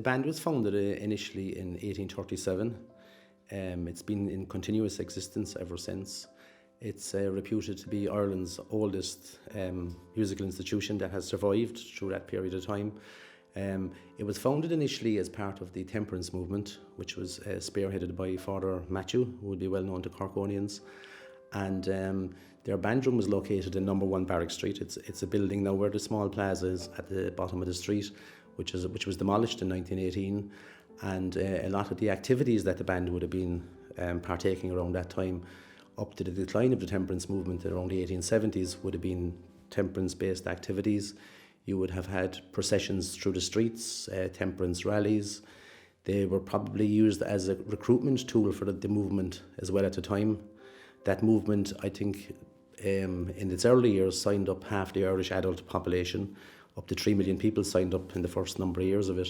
The band was founded initially in 1837. It's been in continuous existence ever since. It's reputed to be Ireland's oldest musical institution that has survived through that period of time. It was founded initially as part of the temperance movement, which was spearheaded by Father Matthew, who would be well known to Corkonians. And their band room was located in number 1 Barrack Street. It's a building now where the small plaza is at the bottom of the street, which was demolished in 1918. And a lot of the activities that the band would have been partaking around that time, up to the decline of the temperance movement around the 1870s, would have been temperance-based activities. You would have had processions through the streets, temperance rallies. They were probably used as a recruitment tool for the movement as well at the time. That movement, I think, in its early years, signed up half the Irish adult population. Up to 3 million people signed up in the first number of years of it.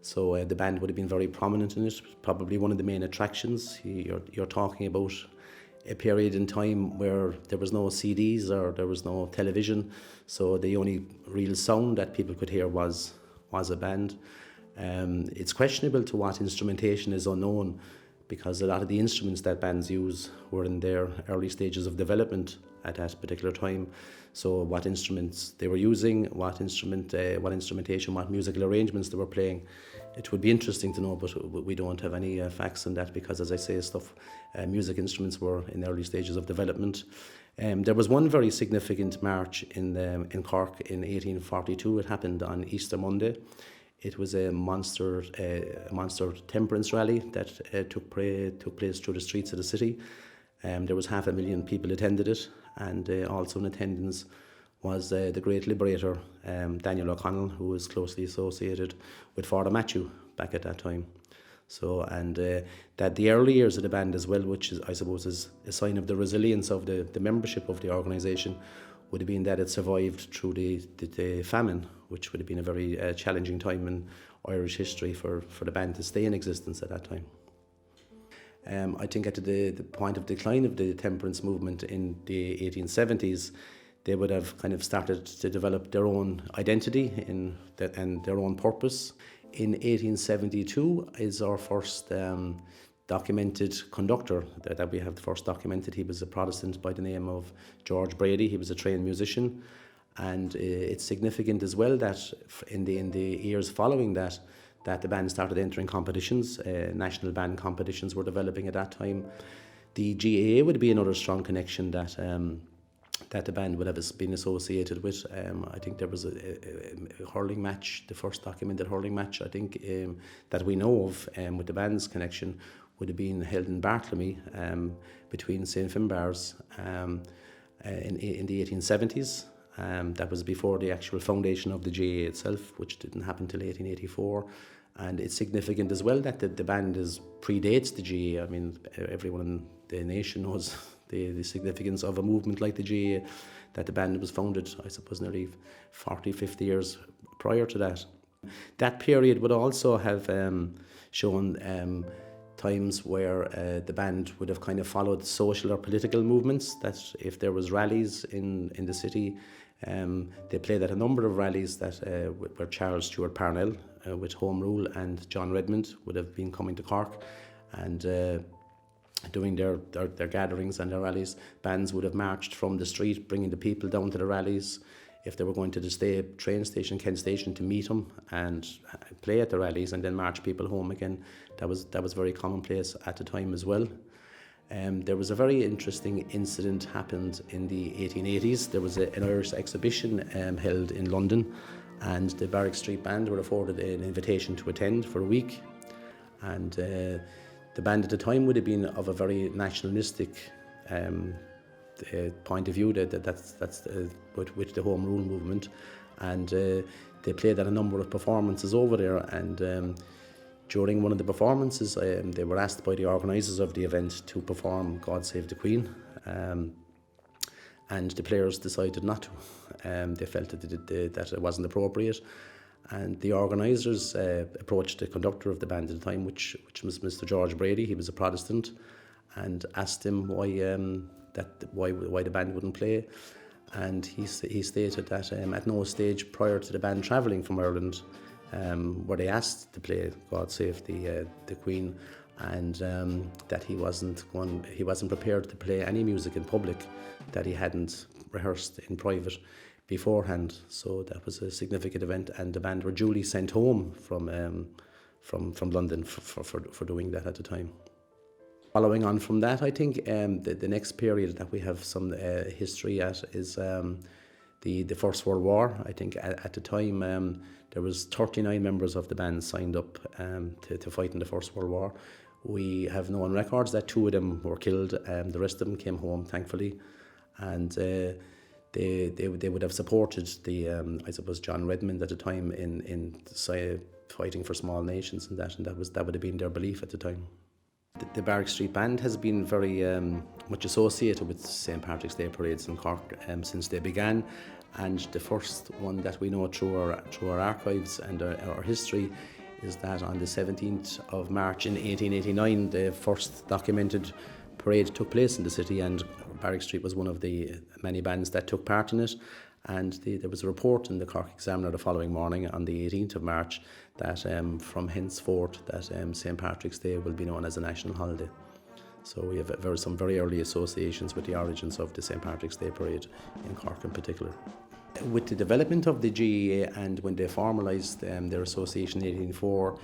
So the band would have been very prominent in it, probably one of the main attractions. You're talking about a period in time where there was no CDs or there was no television, so the only real sound that people could hear was a band. It's questionable to what instrumentation is unknown, because a lot of the instruments that bands use were in their early stages of development at that particular time. So what instruments they were using, what instrumentation, what musical arrangements they were playing, it would be interesting to know, but we don't have any facts on that, because, as I say, music instruments were in the early stages of development. There was one very significant march in Cork in 1842. It happened on Easter Monday. It was a monster temperance rally that took place through the streets of the city. There was 500,000 people attended it, and also in attendance was the great liberator Daniel O'Connell, who was closely associated with Father Matthew back at that time. So, and that the early years of the band as well, which is, I suppose, is a sign of the resilience of the membership of the organisation, would have been that it survived through the famine, which would have been a very challenging time in Irish history for the band to stay in existence at that time. I think at the point of decline of the temperance movement in the 1870s, they would have kind of started to develop their own identity and their own purpose. In 1872 is our first documented conductor that we have first documented. He was a Protestant by the name of George Brady. He was a trained musician, and it's significant as well that in the years following that the band started entering competitions. National band competitions were developing at that time. The GAA would be another strong connection that the band would have been associated with. I think there was a hurling match, the first documented hurling match, I think, that we know of with the band's connection, would have been held in Bartlemy between St Finbarrs in the 1870s. That was before the actual foundation of the GAA itself, which didn't happen till 1884. And it's significant as well that the band predates the GAA. I mean, everyone in the nation knows the significance of a movement like the GAA, that the band was founded, I suppose, nearly 40, 50 years prior to that. That period would also have shown times where the band would have kind of followed social or political movements, that if there was rallies in the city, they played at a number of rallies that where Charles Stewart Parnell with Home Rule and John Redmond would have been coming to Cork and doing their gatherings and their rallies. Bands would have marched from the street, bringing the people down to the rallies. If they were going to the train station, Kent Station, to meet them and play at the rallies and then march people home again, that was very commonplace at the time as well. There was a very interesting incident happened in the 1880s. There was an Irish exhibition held in London, and the Barrack Street Band were afforded an invitation to attend for a week. And the band at the time would have been of a very nationalistic point of view, that's with the Home Rule movement, and they played at a number of performances over there. And during one of the performances, they were asked by the organisers of the event to perform God Save the Queen, and the players decided not to. They felt that it wasn't appropriate, and the organisers approached the conductor of the band at the time, which was Mr. George Brady. He was a Protestant, and asked him why the band wouldn't play. And he stated that at no stage prior to the band travelling from Ireland were they asked to play God Save the Queen, and that he wasn't prepared to play any music in public that he hadn't rehearsed in private beforehand. So that was a significant event, and the band were duly sent home from London for doing that at the time. Following on from that, I think the next period that we have some history at is the First World War. I think at the time there was 39 members of the band signed up to fight in the First World War. We have known records that 2 of them were killed, the rest of them came home, thankfully, and they would have supported I suppose John Redmond at the time in fighting for small nations, and that would have been their belief at the time. The Barrack Street Band has been very much associated with St. Patrick's Day parades in Cork since they began, and the first one that we know through our archives and our history is that on the 17th of March in 1889 the first documented parade took place in the city, and Barrack Street was one of the many bands that took part in it. And there was a report in the Cork Examiner the following morning on the 18th of March that from henceforth that St. Patrick's Day will be known as a national holiday. So we have some very early associations with the origins of the St. Patrick's Day parade in Cork in particular. With the development of the GEA and when they formalised their association in 1884,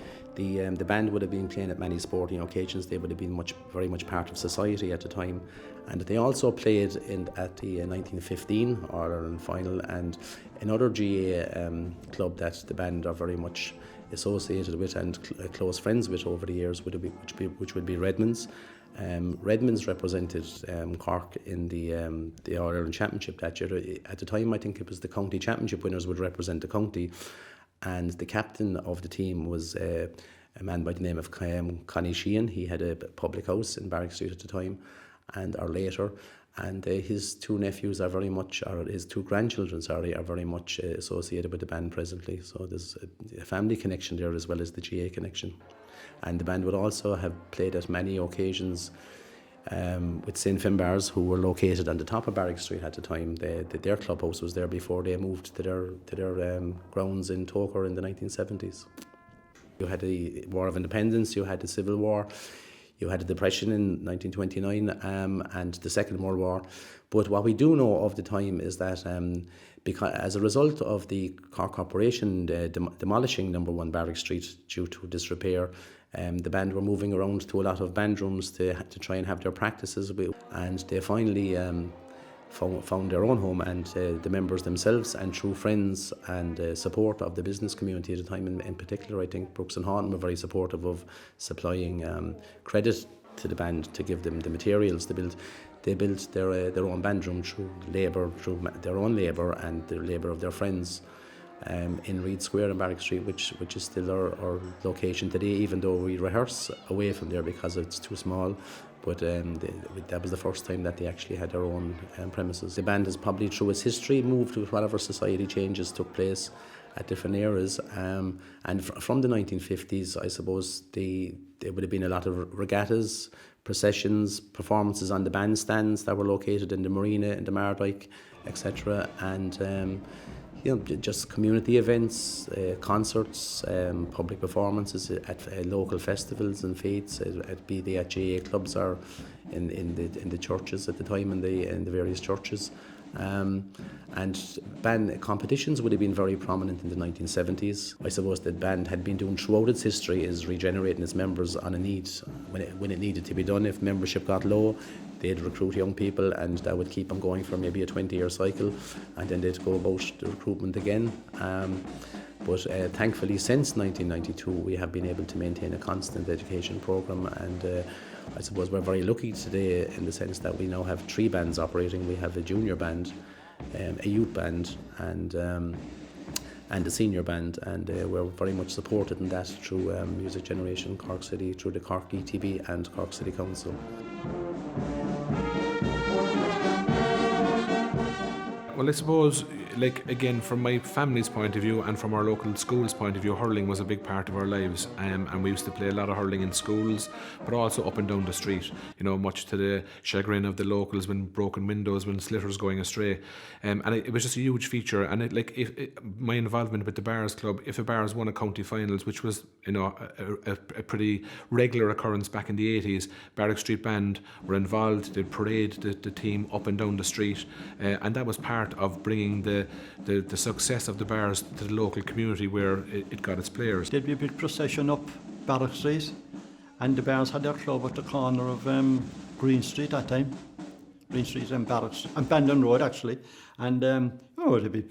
the band would have been playing at many sporting occasions. They would have been very much part of society at the time, and they also played at the 1915 All-Ireland final and another GEA club that the band are very much associated with and close friends with over the years, which would be Redmonds. Redmonds represented Cork in the All-Ireland Championship that year. At the time, I think it was the county championship winners would represent the county, and the captain of the team was a man by the name of Connie Sheehan. He had a public house in Barrack Street at the time, or later, and his 2 nephews are very much, or his 2 grandchildren, are very much associated with the band presently. So there's a family connection there as well as the GA connection. And the band would also have played at many occasions with St. Finbarrs, who were located on the top of Barrack Street at the time. Their clubhouse was there before they moved to their grounds in Cllr in the 1970s. You had the War of Independence, you had the Civil War, you had the Depression in 1929 and the Second World War. But what we do know of the time is that because as a result of the Cork Corporation demolishing number 1 Barrack Street due to disrepair, the band were moving around to a lot of band rooms to try and have their practices, and they finally found their own home, and the members themselves and through friends and support of the business community at the time in particular, I think Brooks and Houghton were very supportive of supplying credit to the band to give them the materials to build. They built their own band room through their own labour and the labour of their friends in Reed Square in Barrack Street, which is still our location today, even though we rehearse away from there because it's too small. But that was the first time that they actually had their own premises. The band has probably, through its history, moved with whatever society changes took place at different eras. And from the 1950s, I suppose there would have been a lot of regattas, processions, performances on the bandstands that were located in the marina, in the Mardyke, etc. And just community events, concerts, public performances at local festivals and fetes, be they at GA clubs or in the churches at the time, in the various churches. And band competitions would have been very prominent in the 1970s. I suppose the band had been doing throughout its history is regenerating its members on a need when it needed to be done. If membership got low, they'd recruit young people, and that would keep them going for maybe a 20-year cycle, and then they'd go about the recruitment again. But thankfully, since 1992, we have been able to maintain a constant education programme, and I suppose we're very lucky today in the sense that we now have 3 bands operating. We have a junior band, a youth band, and a senior band, and we're very much supported in that through Music Generation Cork City, through the Cork ETB and Cork City Council. Well, I suppose like, again, from my family's point of view and from our local school's point of view, hurling was a big part of our lives, and we used to play a lot of hurling in schools, but also up and down the street, you know, much to the chagrin of the locals when broken windows, when slitters going astray, and it was just a huge feature. And my involvement with the Bars Club, if the Bars won a county finals, which was, you know, a pretty regular occurrence back in the 80s, Barrack Street Band were involved. They'd parade the team up and down the street, and that was part of bringing the success of the Bars to the local community where it got its players. There'd be a big procession up Barrack Street, and the Bars had their club at the corner of Green Street that time. Green Street and Barrack Street, and Bandon Road actually, and there'd be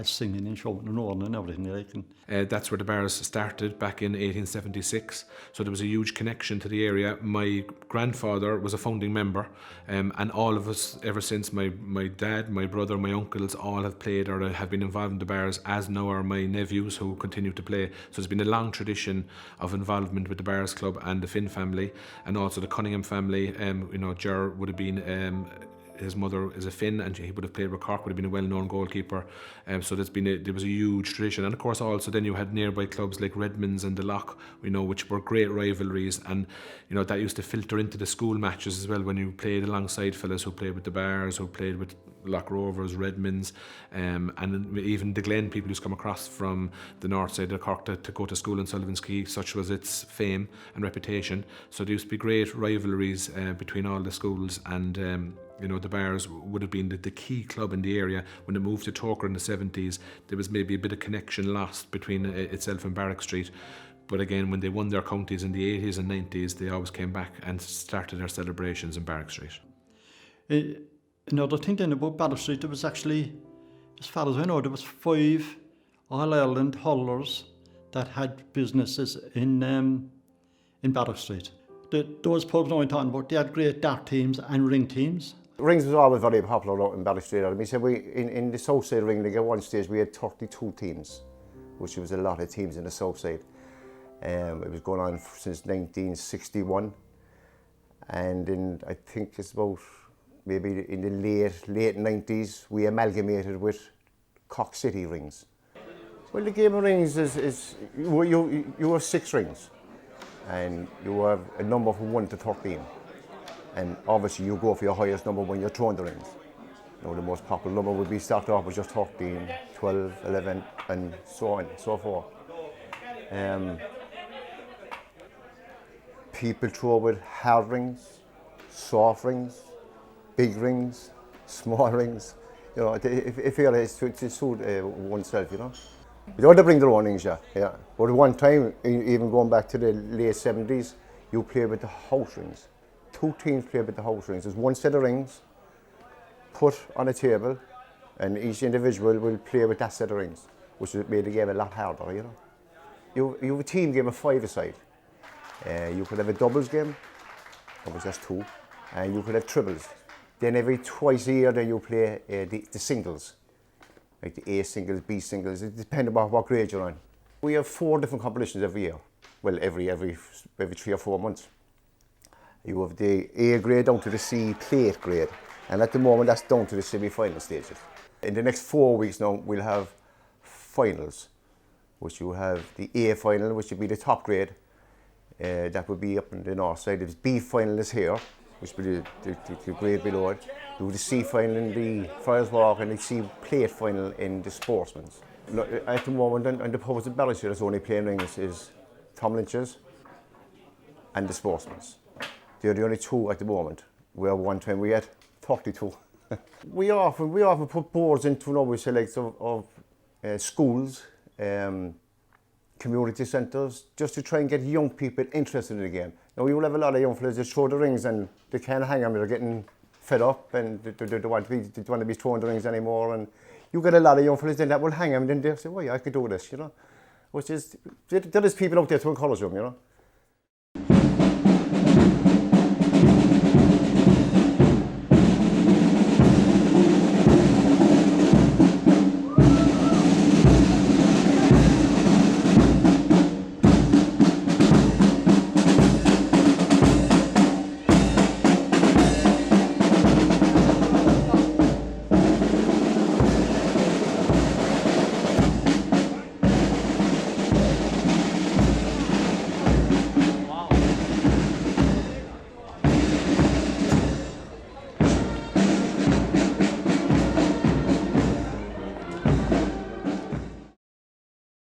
singing and shouting and roaring and everything like. That's where the Bars started back in 1876, so there was a huge connection to the area. My grandfather was a founding member, and all of us ever since, my dad, my brother, my uncles, all have played or have been involved in the Bars, as now are my nephews who continue to play. So there's been a long tradition of involvement with the Bars Club and the Finn family, and also the Cunningham family. You know, Ger would have been his mother is a Finn, and he would have played with Cork, would have been a well-known goalkeeper. So there was a huge tradition, and of course also then you had nearby clubs like Redmonds and the Loch, you know, which were great rivalries, and you know that used to filter into the school matches as well when you played alongside fellas who played with the Bars, who played with Loch Rovers, Redmonds, and even the Glen people who's come across from the north side of Cork to go to school in Sullivan's Quay. Such was its fame and reputation. So there used to be great rivalries between all the schools, and you know, the Bars would have been the key club in the area. When it moved to Talker in the 70s, there was maybe a bit of connection lost between itself and Barrack Street. But again, when they won their counties in the 80s and 90s, they always came back and started their celebrations in Barrack Street. Another thing then about Barrack Street, there was actually, as far as I know, there was 5 All-Ireland hurlers that had businesses in Barrack Street. Those pubs now I'm talking about, they had great dart teams and ring teams. Rings was always very popular out in Barrack Street. I mean, so in the South Side Ring League at one stage we had 32 teams, which was a lot of teams in the South Side. It was going on since 1961, and I think it's about maybe in the late 90s we amalgamated with Cork City Rings. Well, the game of rings is you have 6 rings. And you have a number from 1 to 13. And obviously you go for your highest number when you're throwing the rings. You know, the most popular number would be start off with just 13, 12, 11, and so on, so forth. People throw with hard rings, soft rings, big rings, small rings. You know, if you're to suit oneself, you know. You don't have to bring their own rings, yeah. But at one time, even going back to the late 70s, you played with the house rings. 2 teams played with the house rings. There's 1 set of rings put on a table, and each individual will play with that set of rings, which made the game a lot harder, you know. You have a team game of 5 aside. You could have a doubles game, that was just 2, and you could have triples. Then every twice a year, then you play the singles. Like the A singles, B singles, it depends on what grade you're on. We have 4 different competitions every year. Well, every 3 or 4 months. You have the A grade down to the C plate grade, and at the moment that's down to the semi-final stages. In the next 4 weeks now, we'll have finals, which you have the A final, which would be the top grade. That would be up in the north side. The B final is here, which will be the grade below it. You have the C final in the Friars Walk and the C plate final in the Sportsman's. At the moment, and the pubs in Barracka that's only playing rings is Tom Lynch's and the Sportsman's. They're the only 2 at the moment, where one time we had 32. we often put boards into we select of schools, community centres, just to try and get young people interested in the game. Now we will have a lot of young fellas that throw the rings and they can't hang them, they're getting fed up and they don't want to be throwing the rings anymore, and you get a lot of young fellas then that will hang them and then they'll say, well, yeah, I could do this, you know. Which is, there is people out there to encourage them, you know.